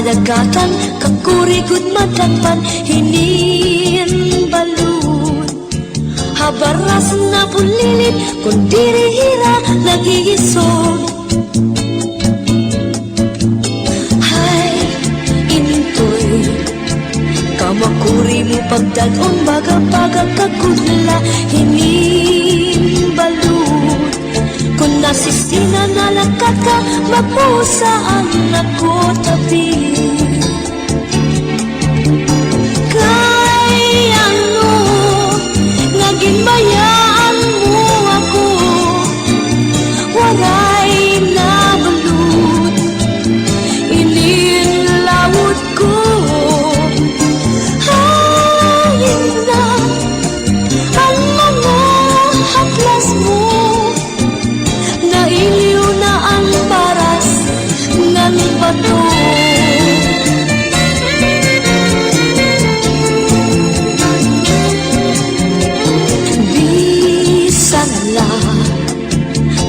kadagatan kakurigod madagpan hinin balud habaras na pulilit kung dirihira nagigisod. Hay intoy kamakuri mo pagdagon baga-baga kagudla hinin balud kung nasistina nalakat ka magpusaan ako tabi. Kay ano naging bayaan mo ako waray na balud ininlawod ko. Hayin na ang mga haplas mo nailiw na ang paras ng bato. Bisan la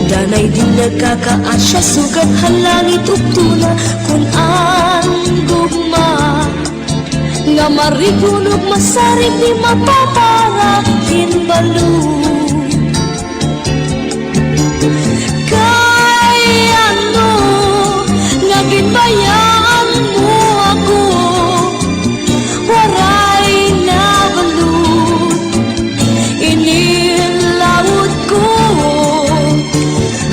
danay din nagkakaasya sugat halangit ugtuna kung ang gugma nga marigunog masarig di mapapara kinbalud. Bayaan mo ako waray na balud inilawod ko.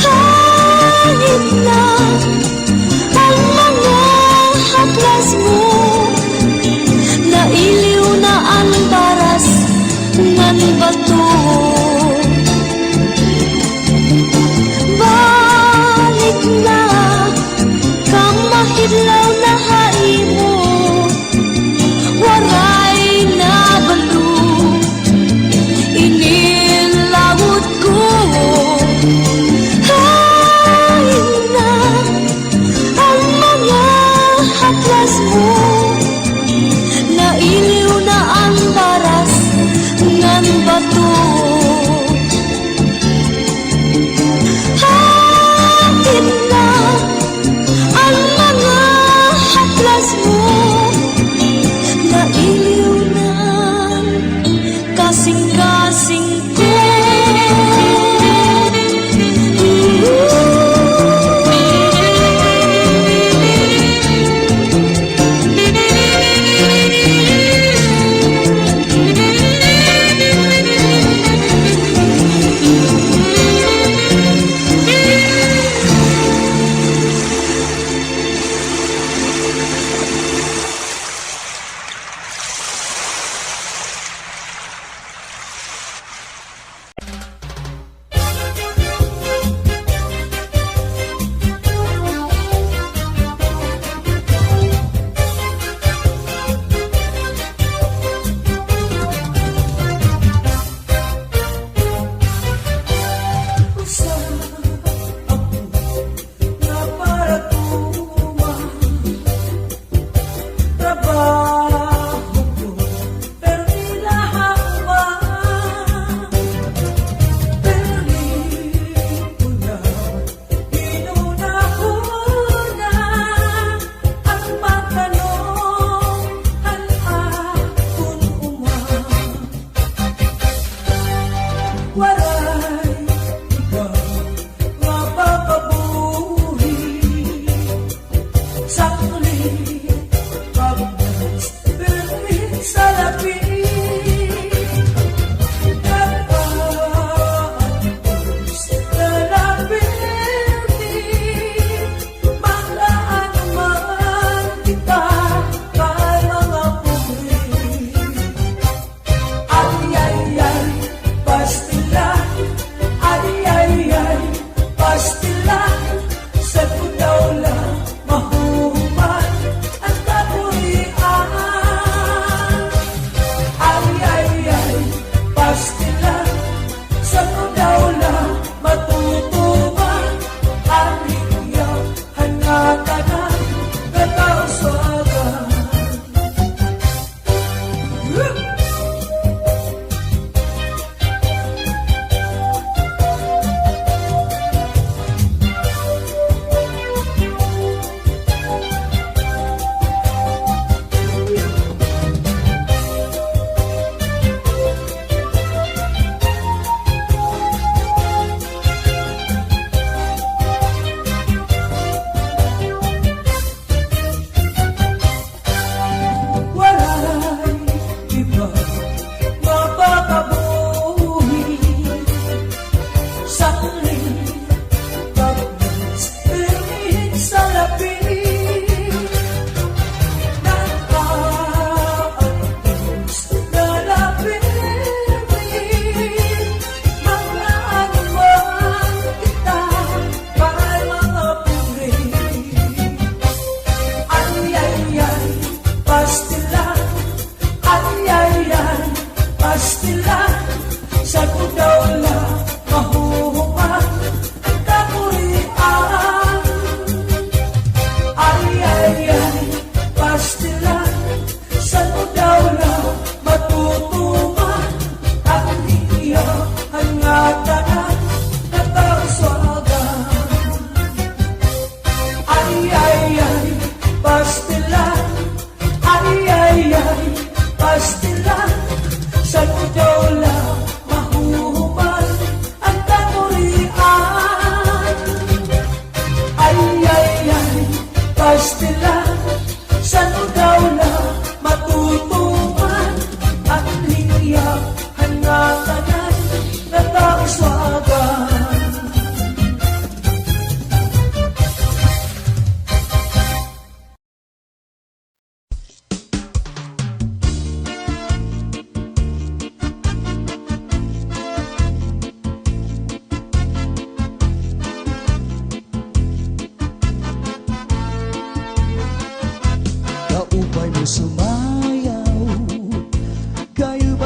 Hangin na ang mga haplas mo nailiw na ang baras ng bato. Balik na mahidla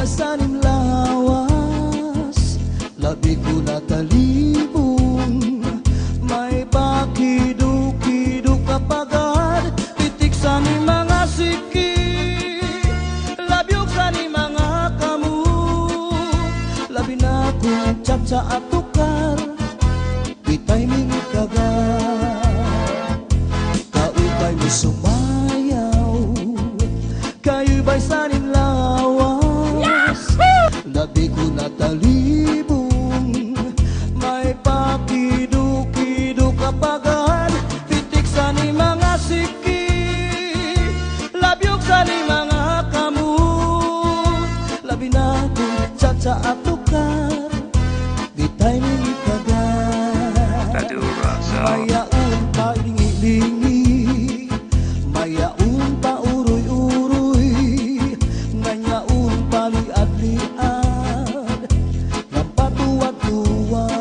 basanim lawas, labi ko natalibong, may pakido-kido kapagad, pitik sa ni mga siki, labyog sa ni mga kamu, labi na kong tsa at tukar, bitay mingit kagad, kaupay mo sumayaw, kayo ba'y sanin lawas, labi ko natalibong, may pakido-kido kapagad, pitik sa ni mga siki, labyog sa ni mga kamu, labi na kong tsa at tukar, bitay mingit kagad, mayaon pa lingi-lingi, mayaon pa uroy-uroy, ngayaon pa liad-liad, ng patuwad-tuwad.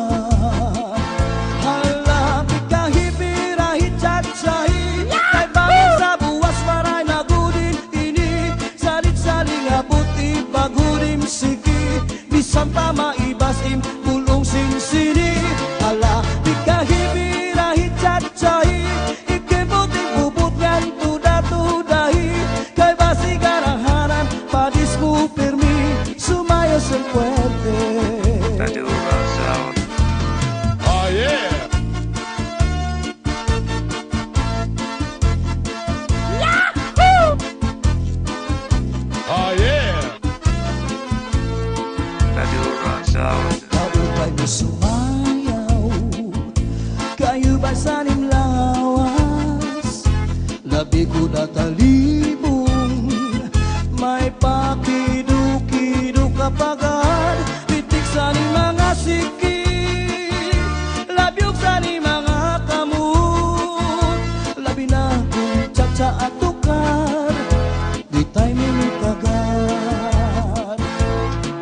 Hala, kahipirahit chat-sahi, kay bangin sa buwas maray na gudin ini, salit-saling abuti bagudim siki, bisan pa maibasim pulong sinsini. Hala, kahipirahit chat-sahi, ikibuting bubut ngan tuda-tudahi, kay basi garahanan padis mo pirmi, sumayos ang puwerte. Oh yeah! Oh yeah! Kaupay mo sumayaw, kayo ba sanim lawas, labi ko natalibong, may pakido-kido kapagad, pitik sa ni mga siki, labyog sa ni mga kamu, labi na kong tsa at tukar, bitay mingit kagad,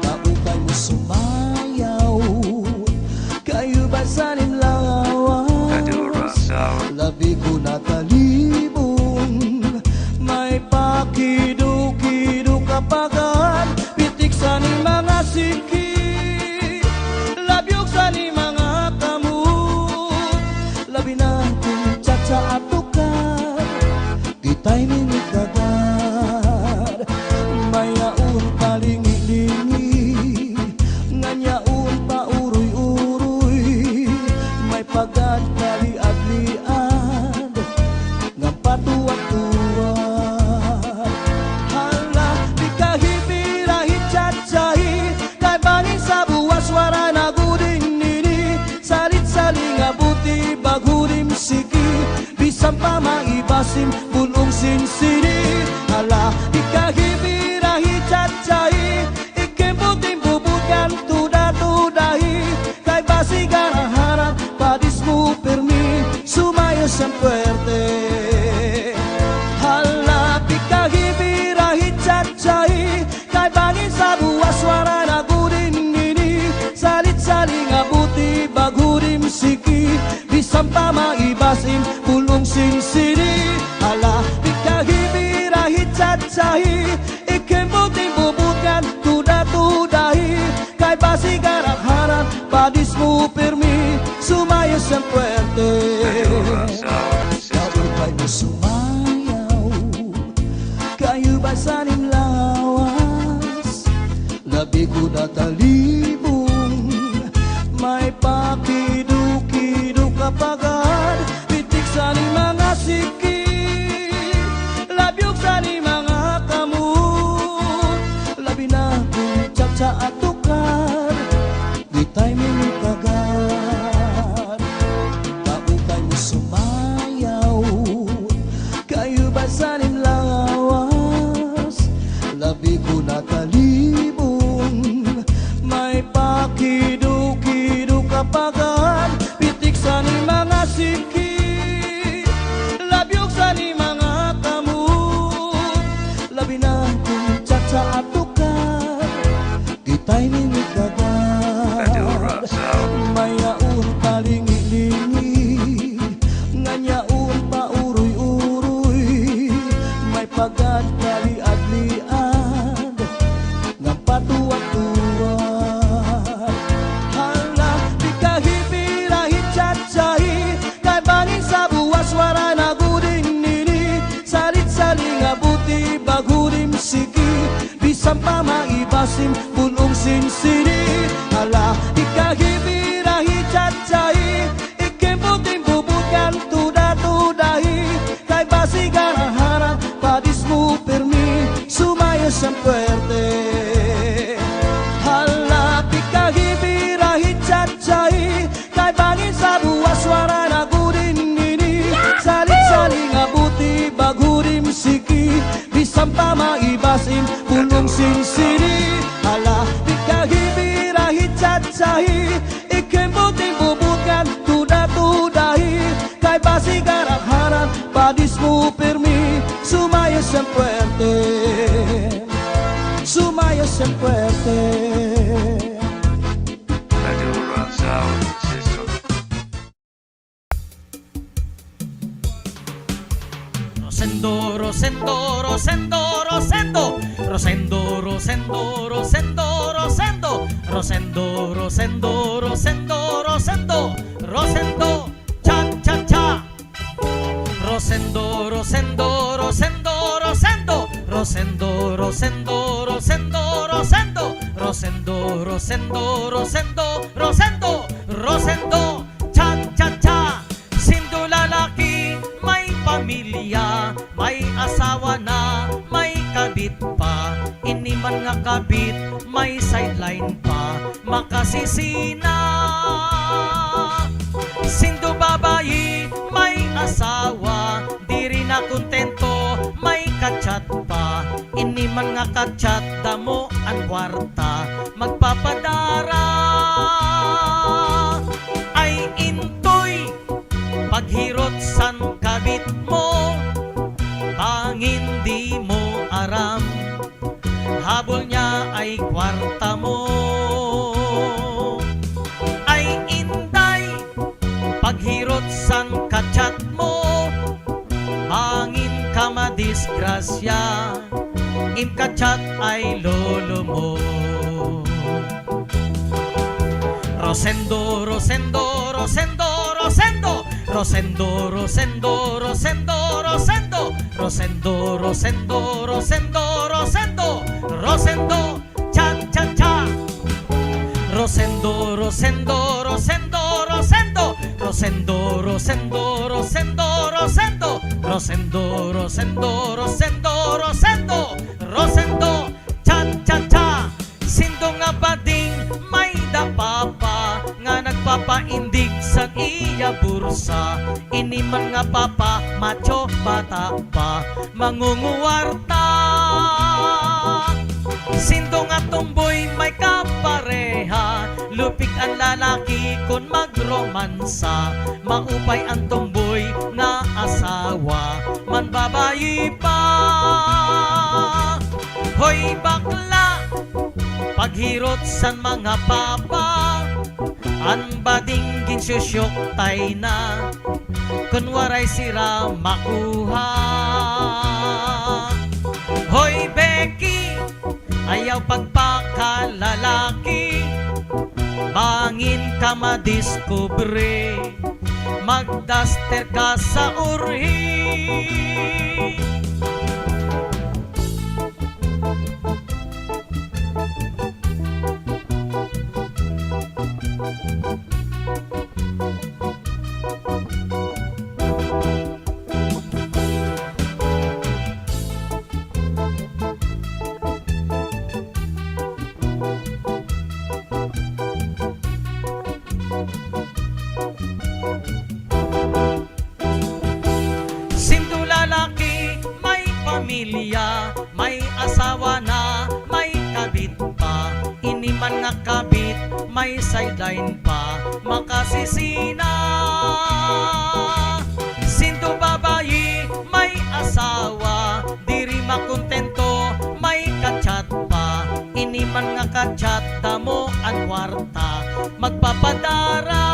kaupay mo sumayaw, kayo ba sanim lawas, labi ko natalibong, may pakido-kido kapagad, pitik sa ni mga siki, labyog sa ni mga kamu, labi na kong tsa at tukar, bitay mingit kagad, mayaon pa lingi-lingi, ngayaon pa uroy-uroy, may pagad kaliad-liad, ng patuwad-tuwad. Hala, di kahipirahit chat-sahi, kay bangin sa buwas waray na gudin nini, salit-saling abuti bagudim siki, bisan pa maibasim pulong sinsini. Hala, di kahipirahit chat-sahi, ikibuting bubut ngan tuda-tudahi, kay basi garahanan padis mo pirmi, sumayos ang puwerte. Hala, di kahipirahit chat-sahi, kay bangin sa buwas waray na gudin nini, salit-saling abuti bagudim siki, bisan pa maibasim pulong sinsini. Hala, di kahipirahit chat-sahi, ikibuting bubut ngan tuda-tudahi, kay basi garahanan padis mo pirmi, sumayos ang puwerte. Kaupay mo sumayaw, kayo ba sanim lawas, labi ko natalibong, may pakido-kido kapagad, pitik sa ni mga siki, labyog sa ni mga kamu, labi na kong tsa at tukar, bitay mingit kagad, kaupay mo sumayaw, kayo ba sanim lawas, labi ko natalibong, may pakido-kido kapagad, pitik sa ni mga siki, labyog sa ni mga kamu, labi na kong tsa at tukar, bitay mingit kagad, pa maibasim bulong sinsini. Ala ikahibirahi cacai ikembutin bubukan tuda-tudahi. Kay basi garaharan padismu permi sumaya sang puerte. Hala ikahibirahi cacai kay bangin sa buwa suara nagurin ini. Saling-saling abuti bagurim siki bisang pa maibasim bulong sinsini. Hala ikahibirahi cacai ikembutin bubukan tuda-tudahi. Kay basi garaharan padismu permi sumaya sang puerte. Sumaya sang puerte. Radio Sound System. Rosendo, Rosendo, Rosendo, Rosendo, Rosendo, Rosendo, Rosendo, Rosendo, Rosendo, Rosendo, Rosendo, Rosendo, Rosendo, cha cha cha. Rosendo, Rosendo, Rosendo, Rosendo, Rosendo, Rosendo, Rosendo, Rosendo, Rosendo, Rosendo, Rosendo, Rosendo, Rosendo, cha cha cha. Sindo lalaki, may pamilya, may asawa na, may kabit pa. Ini man nga kabit, may sideline pa, makasisina. Sindo babayi, may asawa, di rin na kontento, may kachat pa. Ini man nga kachat, damo ang kwarta, magpapadara. Ay intoy, paghirot san kabit mo, bangin di mo aram, habol niya ay kwarta mo. Ay inday, paghirot san kachat mo, bangin ka madisgrasya, im kachat ay lolo mo. Rosendo, Rosendo, Rosendo, Rosendo, Rosendo, Rosendo, Rosendo, Rosendo, Rosendo, Rosendo, Rosendo, Rosendo, Rosendo, cha cha cha. Rosendo, Rosendo, Rosendo, Rosendo, Rosendo, Rosendo, Rosendo, Rosendo, Rosendo, Rosendo, Rosendo, Rosendo, Rosendo, cha cha cha. Sindo nga bading may dapapa nga nagpapaindig sa iya bursa. Ini man nga papa, macho bata pa, mangunguwarta. Sindo nga tumboy may kapareha, lupig ang lalaki kun magromansa. Maupay ang tumboy nga asawa, man babayi pa. Hoy bakla, paghirot san mga papa, an bading ginsusyok tay na, kunwaray sira makuha. Hoy Becky, ayaw pagpakalalaki, bangin ka madiskubre, magdaster ka sa urhi. Sindo lalaki, may pamilya, may asawa na, may kabit pa. Ini man nga kabit, may sideline pa, makasisina. Sindo babayi, may asawa, diri makontento, may kachat pa. Ini man nga kachat, damo ang kwarta, magpapadara.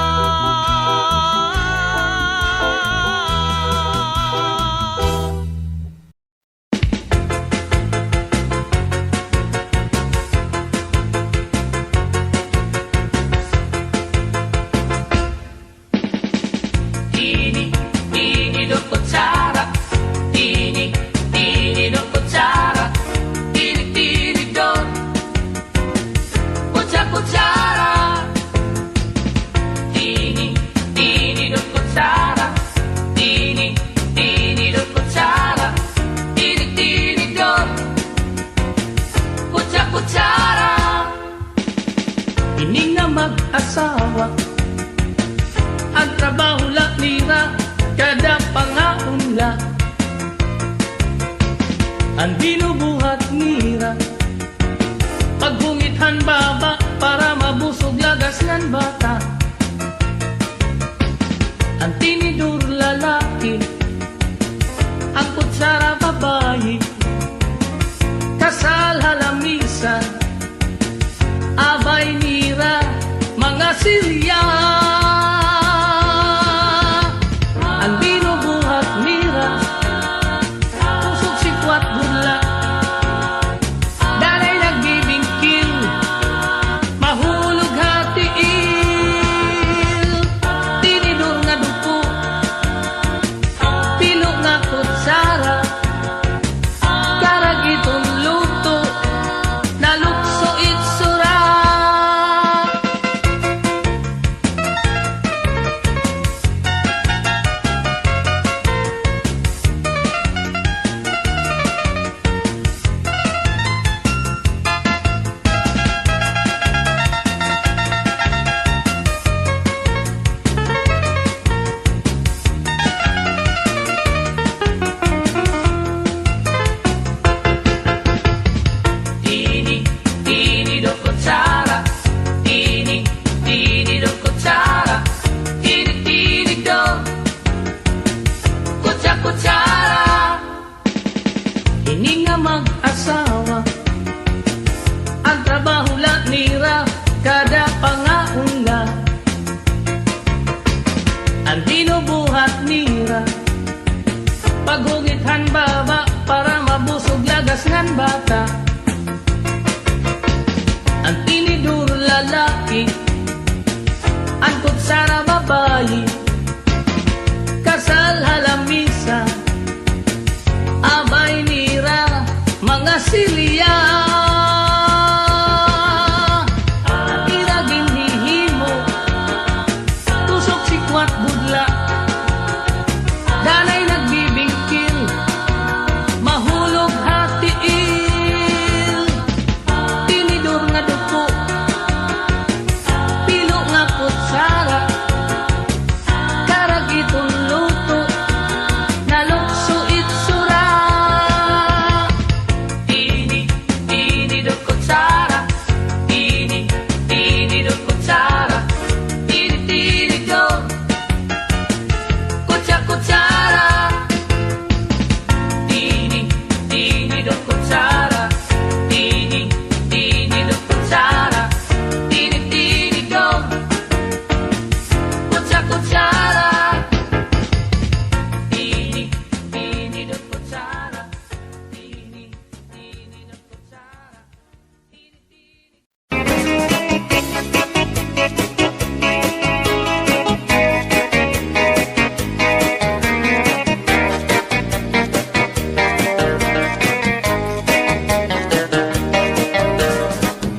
Tini, tini, don't kutsara. Tini, tini, don't mag-asawa. Ang trabaho la nira, kada pangaunla. Ang binubuhat nira, pagbungithan baba para mabusog lagas ng bata. Ang tinidur lalaki, ang kutsara babae, kasal halamisan, abay nira, mga silya. Ang binubuhat nira, pusok sikwat burla, dalay nagbibingkil, mahulog hatiil. Tinidur nga dupo, pilo nga kutsara, karagitong luto, nalukso itsura. Tini do kutsara, tini do kutsara, tini do kutsara. Ini nga mag-asawa, ang trabaho la nira, kada pangaunla. Ang binubuhat nira, paghungithan baba para mabusog lagas ng bata. Ang tinidur lalaki, ang kutsara babae, kasal halamisa, abay nira, mga silya. Ang iragin hihimo, tusok sikwat budla, danay nagbibingkil, mahulog hatiil. Tinidur nga dupo, pilo nga kutsara, karagitong luto, nalukso itsura. Tini do kutsara, tini do kutsara, tini do kutsara. Tini do kutsara, tini do kutsara, tini do kutsara. Tini do kutsara, tini do kutsara.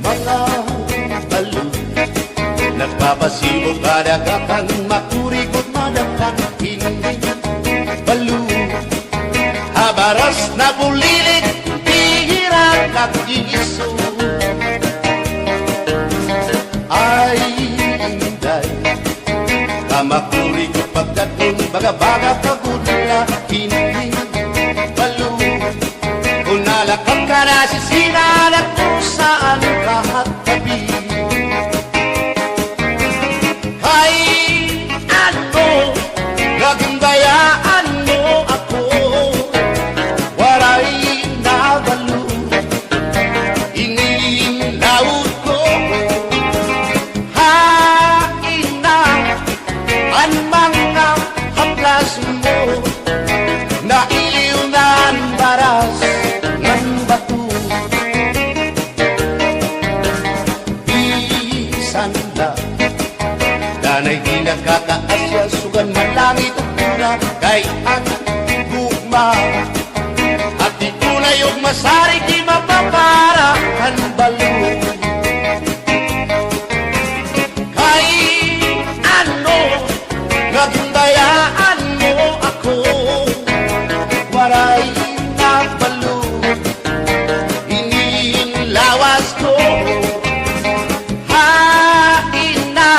Mga balo, nagpapasibo kadagatan, makurikot madapang hindi. Balo, habaras na bulilit, bihira kakiso. Ay, inday, kamakurikot pagkatong baga-baga pagudla, hindi. Balo, kung nalakap ka na sisinalat kung saan kahat tabi. Ay, ano, nagandayaan mo ako, waray nabalo, ingin laut ko. Hain na ang mga haplas mo, nailiw na ang baras ng bato. Bisan na, danay di nakakaasya, sugan man langit at pura, kay ang gugma. At di tunay og masari, di mapapara ang balo. Kay ano, nagundayaan mo ako, waray na balo, inilawas ko. Hain na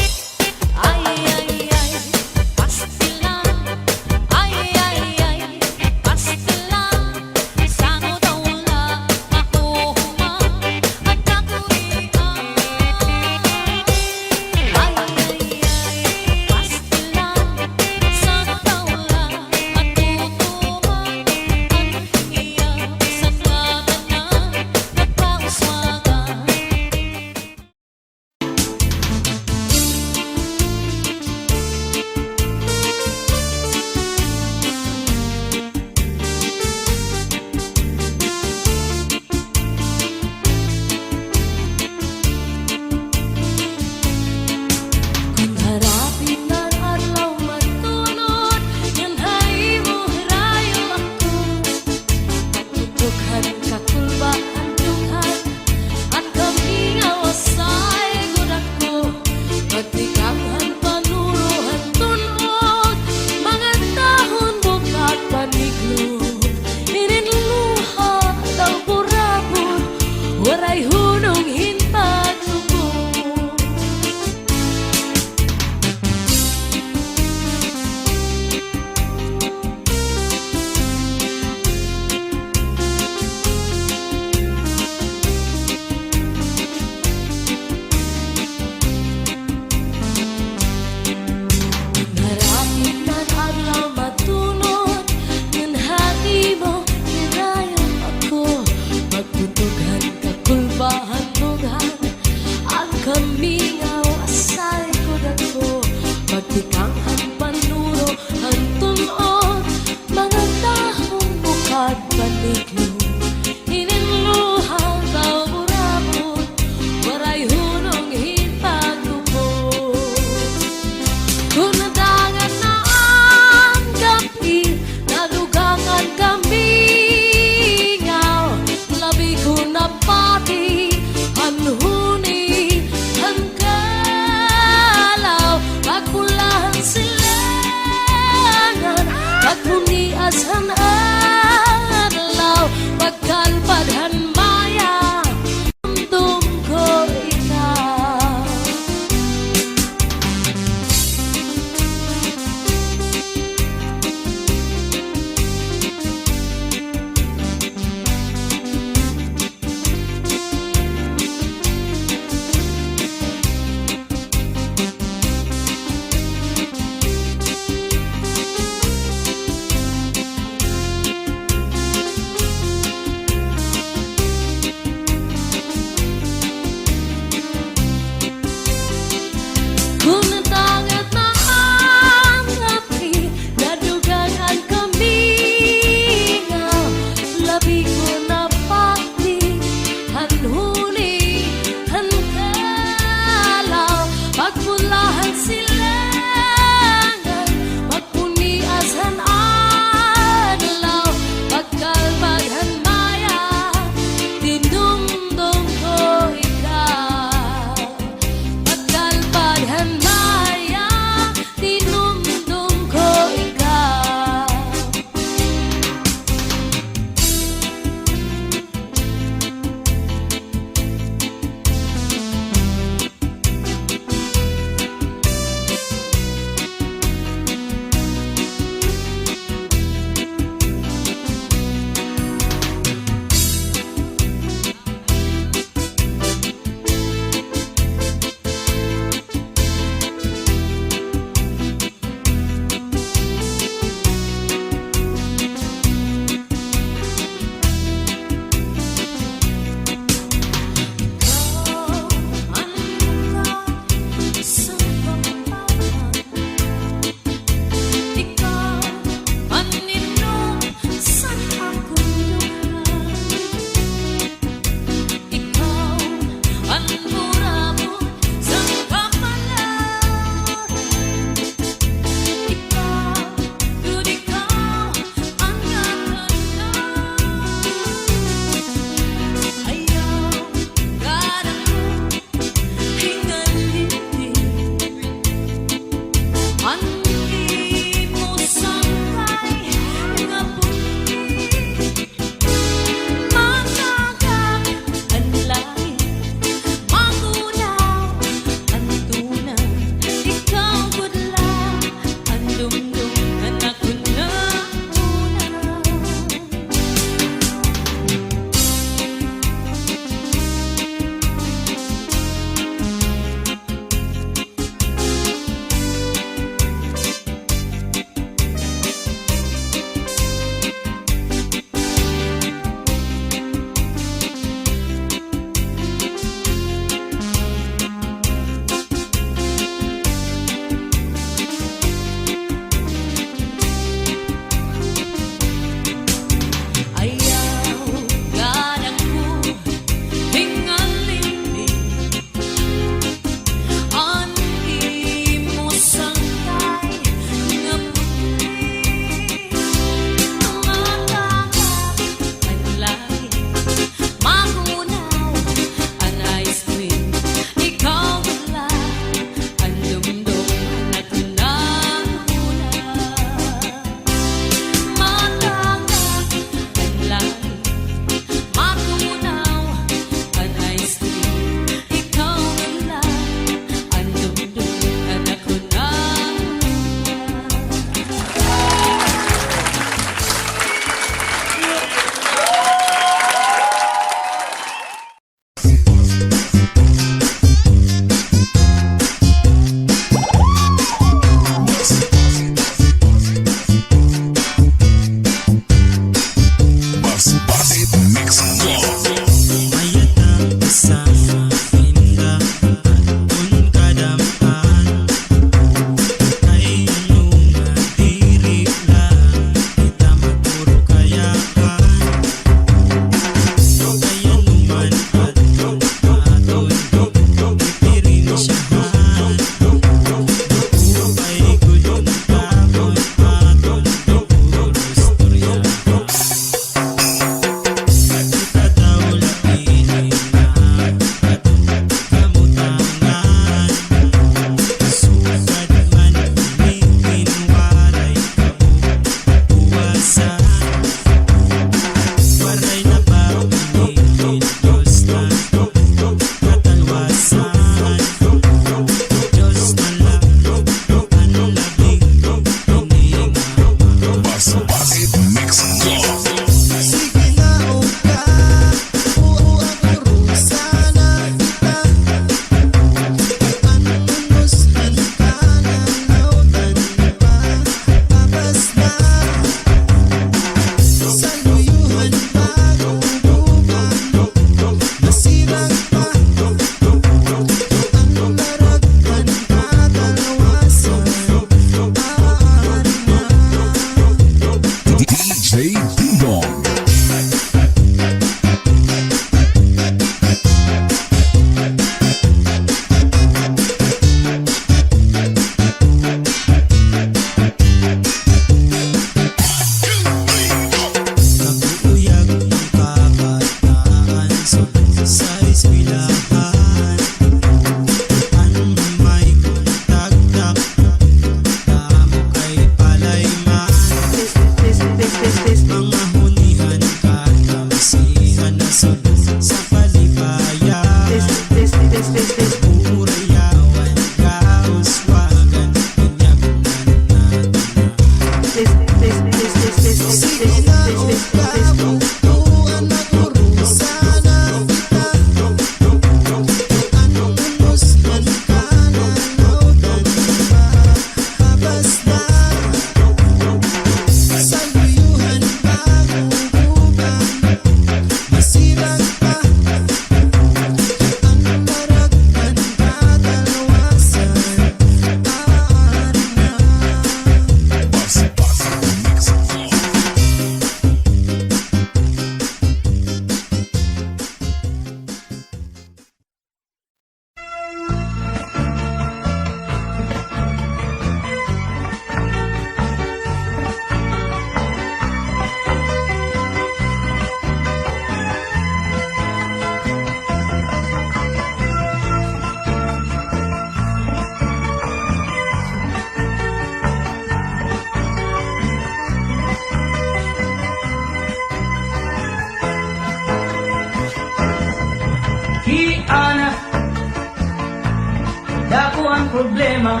problema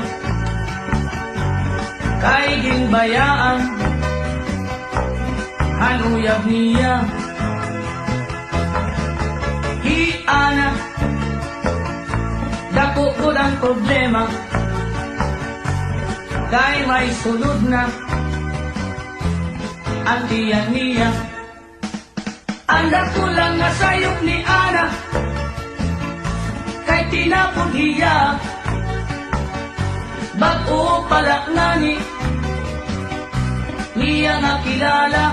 kay ginbayaan hanuyab niya hiana dako ko ang problema kay may sulod na ang tiyan niya ang dako lang nga sayop ni Ana kay tinapod hiya bago pala ngani niya nga kilala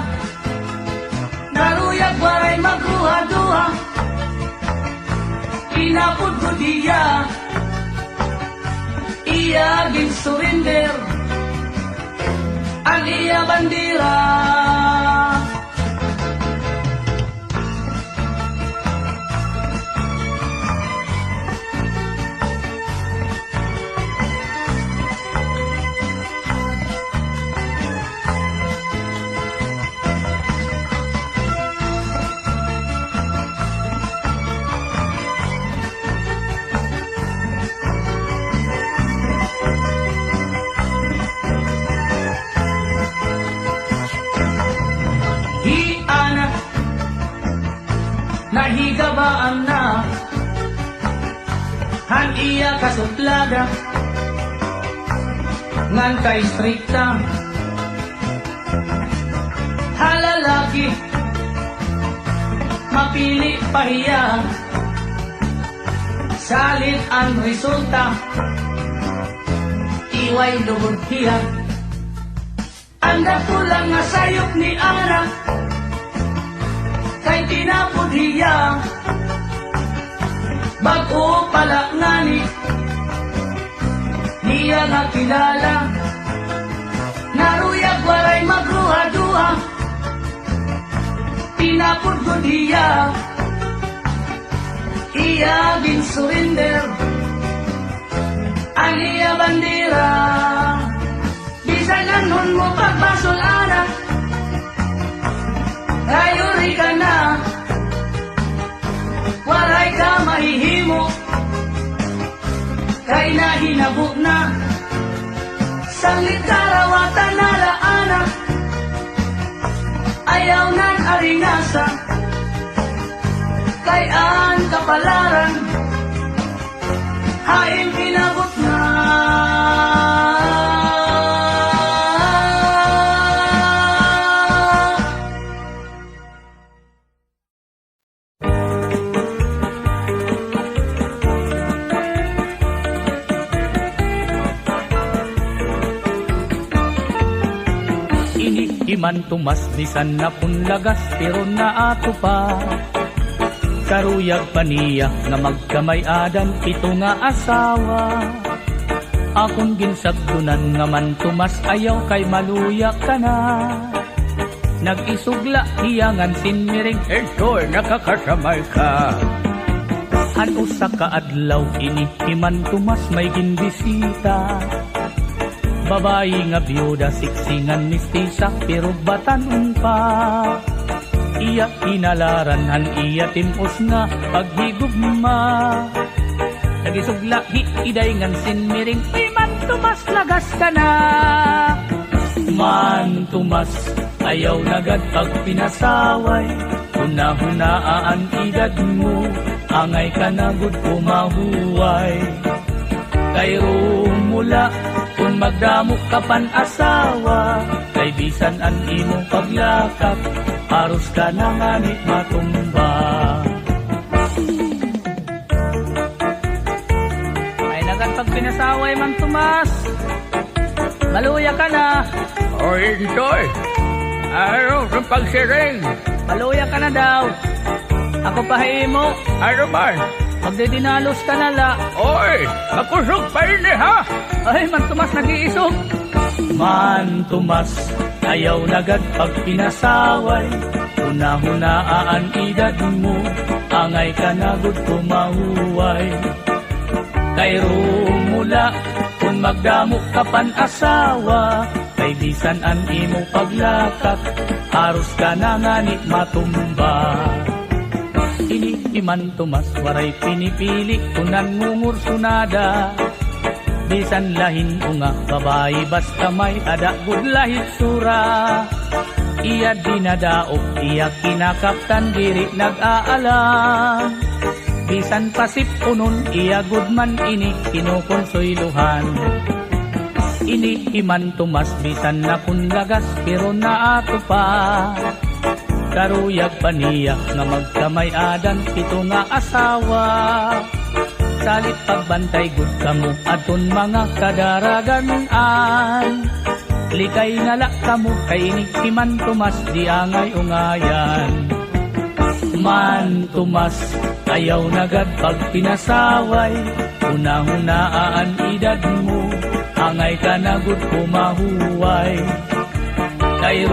naruyag waray magruha-duha tinapod ko diya iya ginsurrender ang iya bandira nahigabaan na han iya kasuplada ngan kay strikta halalaki mapili pahiya salit ang resulta iway lugod hiya anda pulang nga sayop ni Ana kay tinapod hiya bago pala ngani niya nga kilala naruyag waray magruha-duha tinapod ko hiya iya ginsurrender ang iya bandira bisan anon mo pagbasol Ana ayuri ka na waray ka mahihimo kay nahinabo na sanglit karawatan na laana ayaw nan aringasa kay ang kapalaran haing inabot na Iman tumas bisan na punlagas pero naato pa karuyag paniya nga magkamay-adan ito nga asawa akong ginsagdunan nga man tumas ayaw kay maluya ka na nag-isugla hiyangan sinmiring ertor nakakasamay ka ano sa kaadlaw ini iman tumas may ginbisita babayi nga byuda siksingan mistisa pero batanon pa iya inalaran han iya timpos nga paghigugma nagisugla iday ngan sinmiring man tumas lagas ka na man tumas ayaw nagad pag pinasaway hunahunaan edad mo angay ka nagud kumahuway kay rumula kung magdamok ka pan asawa kay bisan an imong paglakap haros ka na ngani matumba ay nagad pag pinasaway man tumas maluya ka na O Intoy, ano sa pagsiring? maluya ka na daw ako pahimo Ano man? magdidinalos ka na la Oy, makusog pa rin ha? ay man tumas nag-iisog man tumas ayaw nagad pag pinasaway hunahunaan edad mo angay ka nagud kumahuway kay rumula kung magdamo ka pan asawa kay bisan an imong paglakak haros ka na ngani matumba ini iman tumas waray pinipili kunan ngungur sunada bisan lahin unga babae basta may adagod lahit sura. Iya dinadaog, iya kinakaptan diri nag-aalam. Bisan pasip unon, iya gudman ini kinukonsoyluhan. Ini iman tumas bisan na kunlagas pero naato pa. Karuyag paniyak nga magkamay adan ito nga asawa. Salit pagbantay gud kamo aton mga kadaraganan. Likay nala kamo kay iman tumas di angay ungayan. Man tumas ayaw nagad pag pinasaway. Una-hunaan edad mo angay ka na gud kumahuway. Kay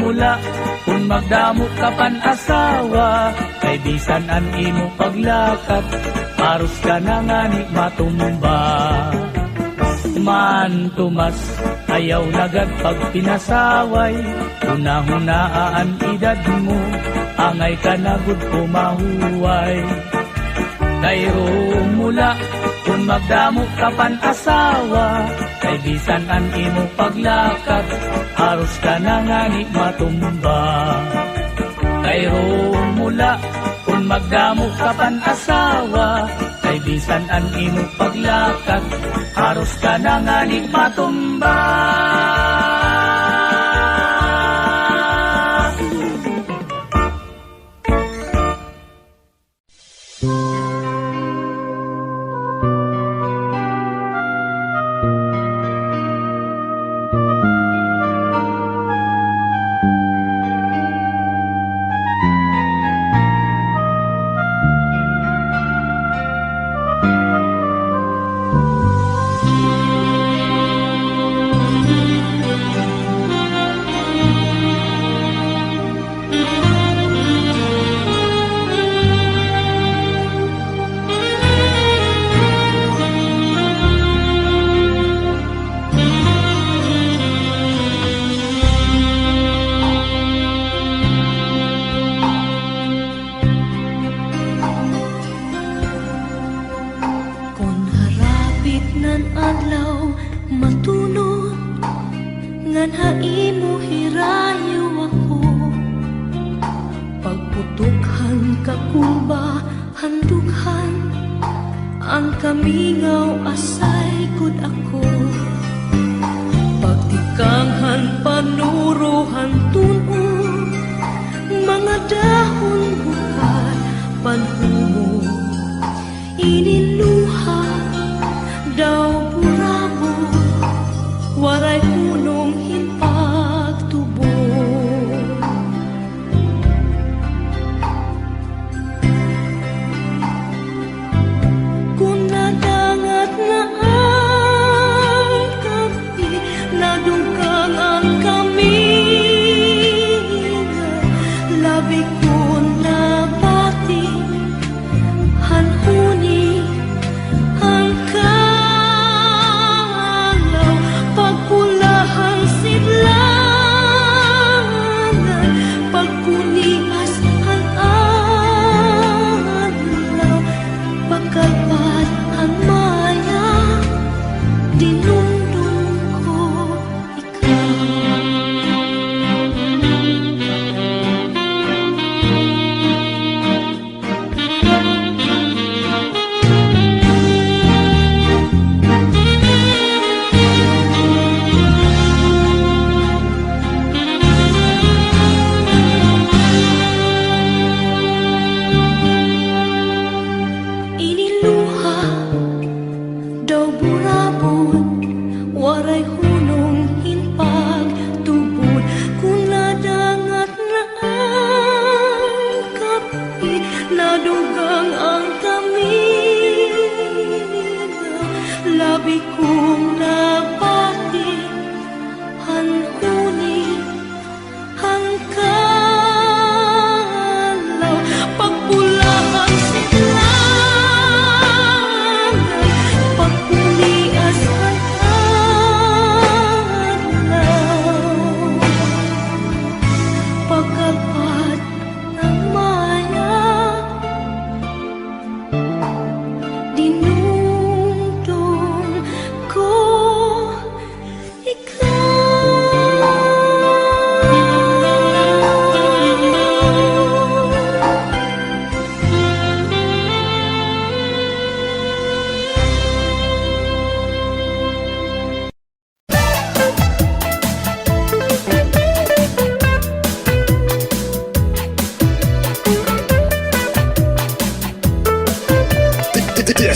mula kung magdamo ka pan asawa, kay bisan an imo paglakad, paros ka na nga ni matumba. Man tumas, ayaw nagad pag pinasaway, una-hunaan edad mo, angay ka na gud kumahuway. Kay mula kung magdamo ka pan asawa, kay bisan an imo paglakad, haros ka na nga ni matumba. Kay mula kung magdamo ka pan asawa, kay bisan an imo paglakad, haros ka na nga ni matumba. Labi ko na pati hanhuni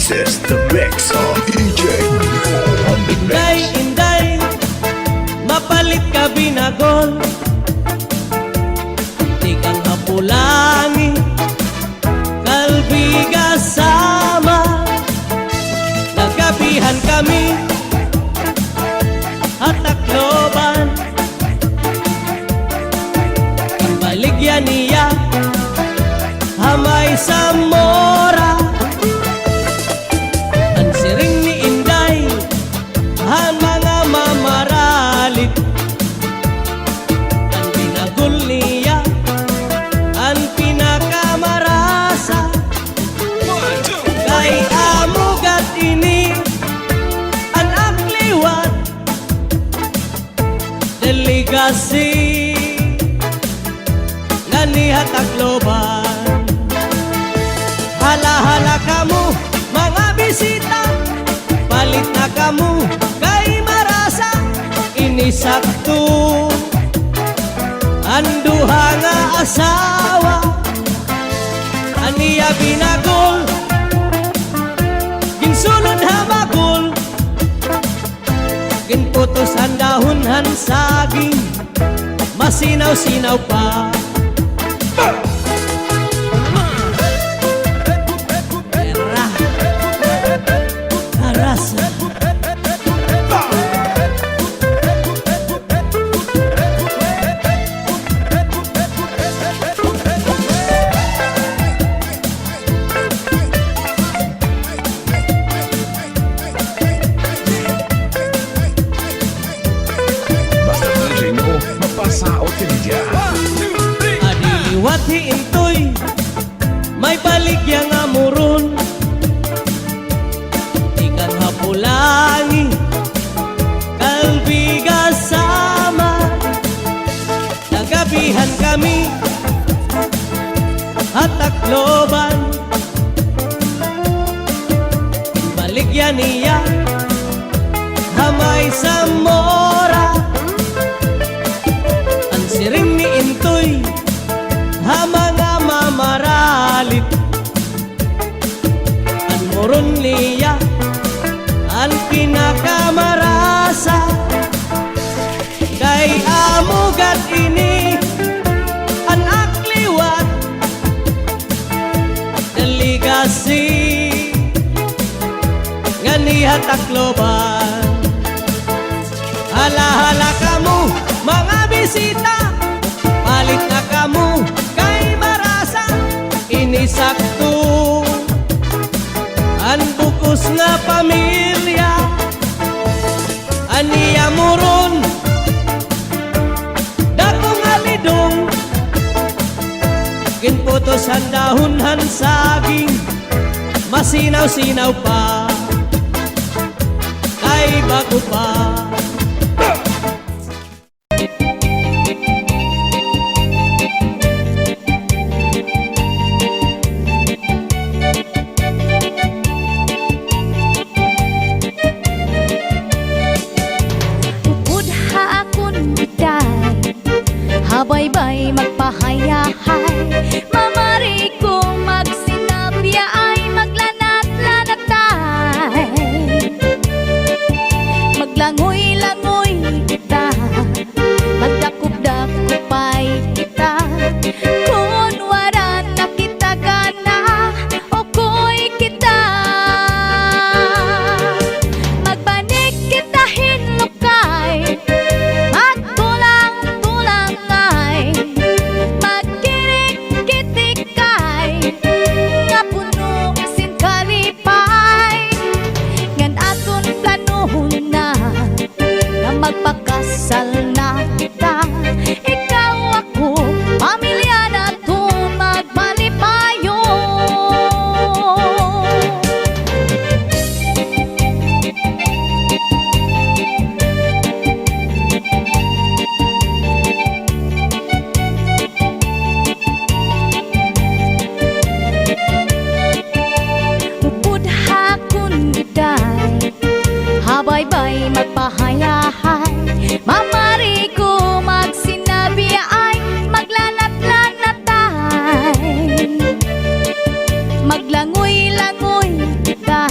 This is the mix of DJ on the Inday, mix. inday, mapalit ka binagol. Di kang hapulangi, kalbiga sama. Nagabihan kami, at takloban. Ang baligyan niya, hamay sa mora. Ang siring ni Inday, ang mga mamaralit. Ang binagul niya, ang pinakamarasa. Kay amugat ini, ang akliwat, delegasi, nanihat akloban. Hala-hala kamu, mga bisita, palit na kamu, kay marasa, inisakto. Anduha nga asawa, aniya binagol, ginsunod hamagol, ginputos ang dahon saging, masinaw-sinaw pa. Era, arasa. Basta DJ mo, mapasaot ka niya. Adiliwat hiintoy, may baligya nga muron. Ikan hapulangi, kalbiga sama. Nagabihan kami, at takloban. Baligya niya, hamay sa mora. Ang siring ni Intoy, ha mga mamaralit. Ang moron niya, ang pinakamarasa. Kay amugat ini, ang akliwat, delegasi, nganihat akloban. Hala-hala kamu, mga bisita, palit na kamu, kay marasa, inisakto. Ang bukos nga pamilya, aniya muron, dakong alidong, ginputos ang dahon saging, masinaw-sinaw pa, kay bago pa. Upudha akon biday, habay-bay magpahayahay. Mamari ko magsinabya ay maglanat-lanatay. Maglangoy-langoy kita, magdakup-dakupay kita. Kung wala na kita gana, okoy kita. Magbanik kita hinukay, magtulang-tulangay, magkirik-kitikay, nga puno sin kalipay. Ngan aton planohon na magpakasal na kita. Ikaw ako, pamilya na to magmalipayo. Upudha kun biday, habay-bay magpahayahay. Mamari ko magsinabi ay maglanat-lanatay. Maglangoy-langoy kita,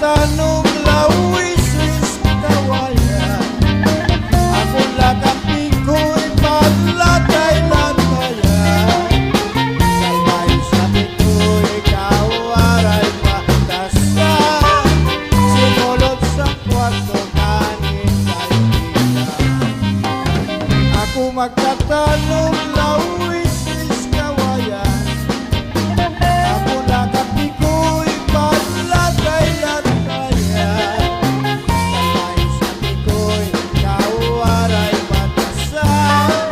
magkatanong lawisis kawayan. Ako lakapi ko'y paglatay-latayan. Sabay sabi ko'y kawaray matasan. Sinulot sa kwarto kanin kaibigan. Ako magkatanong lawisis kawayan. Ako lakapi ko'y paglatay-latayan. Sabay sabi ko'y kawaray matasan.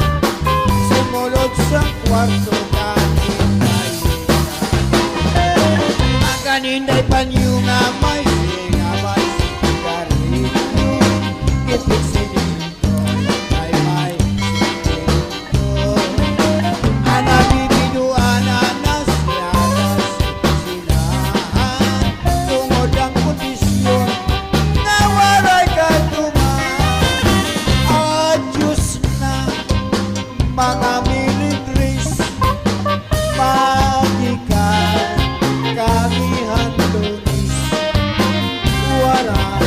Simulot sa kwarto kanin kaibigan. Ang kaninday panyo nga may singa may sigarilyo. Ipit sinito ay may sinito. Anabibinuan anas yanas sinahan. Tungod ang kondisyon nga waray katuman. Adyos na mga militris, magikan kami hantunis. Waray